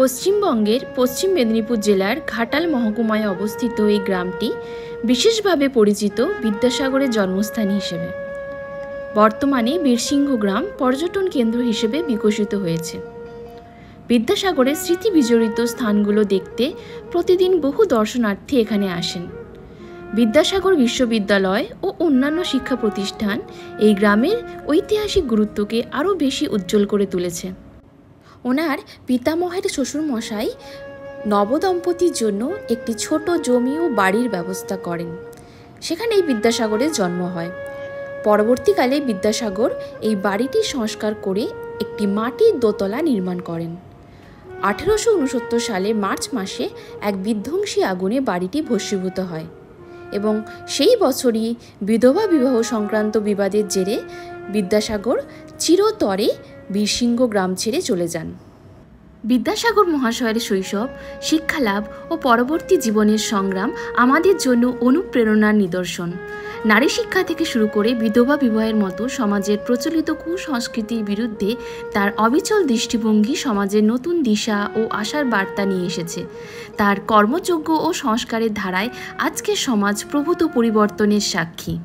পশ্চিমবঙ্গের পশ্চিম মেদিনীপুর জেলার ঘাটাল মহকুমায় অবস্থিত এই গ্রামটি বিশেষভাবে পরিচিত বিদ্যাসাগরের জন্মস্থান হিসেবে। বর্তমানে বীরসিংহ গ্রাম পর্যটন কেন্দ্র হিসেবে বিকশিত হয়েছে। বিদ্যাসাগরের স্মৃতি বিজড়িত স্থানগুলো দেখতে প্রতিদিন বহু দর্শনার্থী এখানে আসেন। বিদ্যাসাগর বিশ্ববিদ্যালয় ও অন্যান্য শিক্ষা প্রতিষ্ঠান এই গ্রামের ঐতিহাসিক গুরুত্বকে আরও বেশি উজ্জ্বল করে তুলেছে। ওনার পিতামহের শ্বশুরমশাই নবদম্পতির জন্য একটি ছোট জমি ও বাড়ির ব্যবস্থা করেন। সেখানেই বিদ্যাসাগরের জন্ম হয়। পরবর্তীকালে বিদ্যাসাগর এই বাড়িটি সংস্কার করে একটি মাটির দোতলা নির্মাণ করেন। 1869 সালে মার্চ মাসে এক বিধ্বংসী আগুনে বাড়িটি ভস্মীভূত হয় এবং সেই বছরই বিধবা বিবাহ সংক্রান্ত বিবাদের জেরে বিদ্যাসাগর চিরতরে বীরসিংহ গ্রাম ছেড়ে চলে যান। বিদ্যাসাগর মহাশয়ের শৈশব, শিক্ষালাভ ও পরবর্তী জীবনের সংগ্রাম আমাদের জন্য অনুপ্রেরণার নিদর্শন। নারী শিক্ষা থেকে শুরু করে বিধবা বিবাহের মতো সমাজের প্রচলিত কুসংস্কৃতির বিরুদ্ধে তার অবিচল দৃষ্টিভঙ্গি সমাজের নতুন দিশা ও আশার বার্তা নিয়ে এসেছে। তার কর্মযোগ্য ও সংস্কারের ধারায় আজকের সমাজ প্রভূত পরিবর্তনের সাক্ষী।